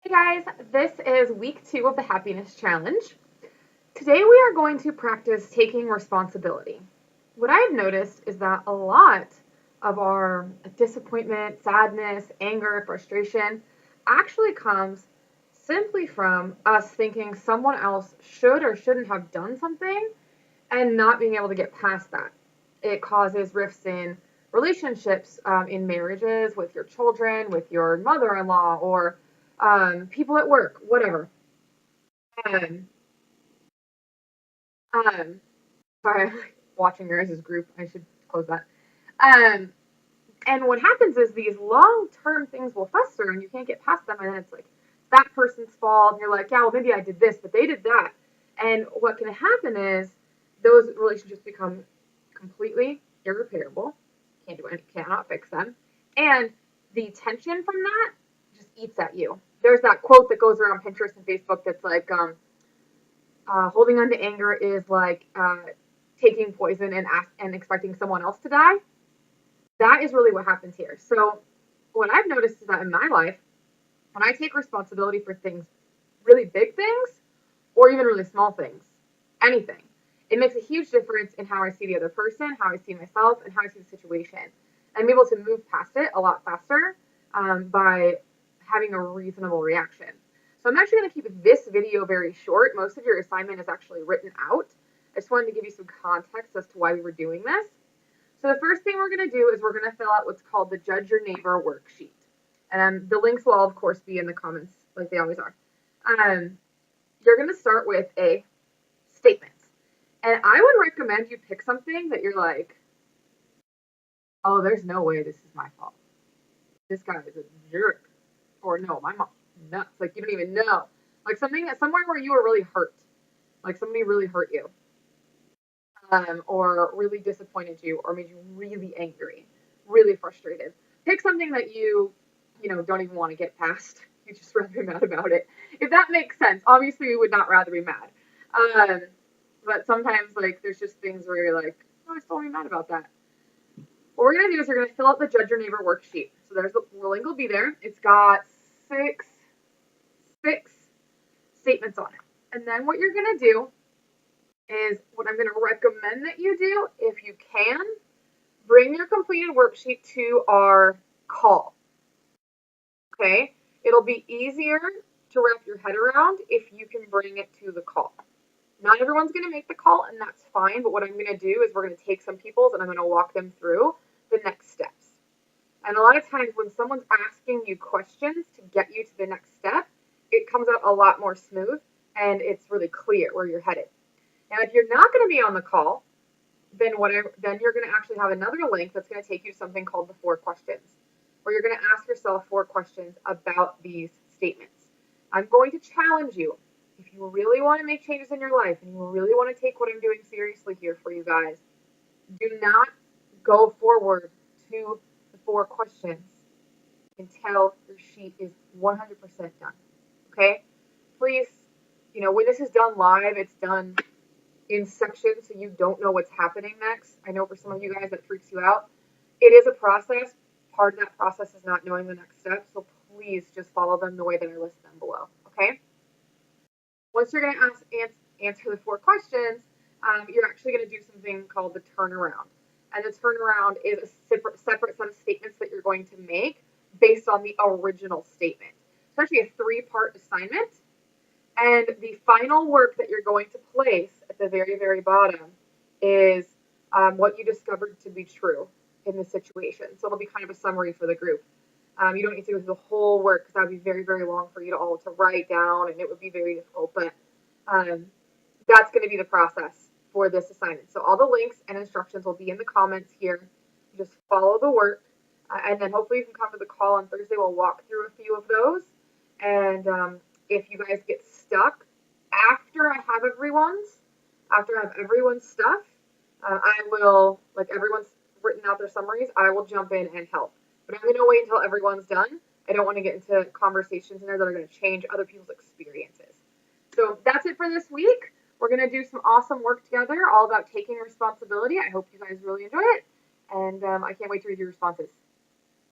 Hey guys, this is week 2 of the Happiness Challenge. Today we are going to practice taking responsibility. What I've noticed is that a lot of our disappointment, sadness, anger, frustration actually comes simply from us thinking someone else should or shouldn't have done something and not being able to get past that. It causes rifts in relationships, in marriages, with your children, with your mother-in-law, or people at work, whatever. Um, um, sorry, I'm watching your guys' group. I should close that. Um, and what happens is these long-term things will fester, and you can't get past them, and then it's like that person's fault, and you're like, yeah, well, maybe I did this, but they did that. And what can happen is those relationships become completely irreparable. Can't do it. Cannot fix them. And the tension from that just eats at you. There's that quote that goes around Pinterest and Facebook that's like, holding on to anger is like taking poison and expecting someone else to die. That is really what happens here. So what I've noticed is that in my life, when I take responsibility for things, really big things, or even really small things, anything, it makes a huge difference in how I see the other person, how I see myself, and how I see the situation. I'm able to move past it a lot faster by having a reasonable reaction. So I'm actually going to keep this video very short. Most of your assignment is actually written out. I just wanted to give you some context as to why we were doing this. So the first thing we're going to do is we're going to fill out what's called the Judge Your Neighbor worksheet. And the links will all, of course, be in the comments like they always are. You're going to start with a statement. And I would recommend you pick something that you're like, oh, there's no way this is my fault. This guy is a jerk. Or no, my mom's nuts. Like you don't even know. Like something somewhere where you were really hurt. Like somebody really hurt you. Or really disappointed you or made you really angry, really frustrated. Pick something that you don't even want to get past. You just rather be mad about it. If that makes sense. Obviously we would not rather be mad. Um, but sometimes like there's just things where you're like, oh, I still want to be mad about that. What we're gonna do is we're gonna fill out the Judge Your Neighbor worksheet. So there's the link will be there. It's got six statements on it. And then what you're gonna do is what I'm gonna recommend that you do, if you can, bring your completed worksheet to our call. Okay? It'll be easier to wrap your head around if you can bring it to the call. Not everyone's going to make the call, and that's fine. But what I'm going to do is we're going to take some people's and I'm going to walk them through the next steps. And a lot of times when someone's asking you questions to get you to the next step, it comes out a lot more smooth and it's really clear where you're headed. Now, if you're not going to be on the call, then you're going to actually have another link that's going to take you to something called the 4 questions, where you're going to ask yourself 4 questions about these statements. I'm going to challenge you. If you really want to make changes in your life and you really want to take what I'm doing seriously here for you guys, do not go forward to the 4 questions until your sheet is 100% done. Okay? Please, when this is done live, it's done in sections so you don't know what's happening next. I know for some of you guys that freaks you out. It is a process. Part of that process is not knowing the next step, so please just follow them the way that I list them below, okay? Once you're going to answer the 4 questions, you're actually going to do something called the turnaround. And the turnaround is a separate set of statements that you're going to make based on the original statement. It's actually a 3-part assignment. And the final work that you're going to place at the very, very bottom is what you discovered to be true in the situation. So it'll be kind of a summary for the group. You don't need to go through the whole work because that would be very, very long for you to all to write down, and it would be very difficult. But that's going to be the process for this assignment. So all the links and instructions will be in the comments here. You just follow the work, and then hopefully you can come to the call on Thursday. We'll walk through a few of those, and if you guys get stuck after I have everyone's stuff, I will, like everyone's written out their summaries, I will jump in and help. But I'm going to wait until everyone's done. I don't want to get into conversations in there that are going to change other people's experiences. So that's it for this week. We're going to do some awesome work together, all about taking responsibility. I hope you guys really enjoy it, and I can't wait to read your responses.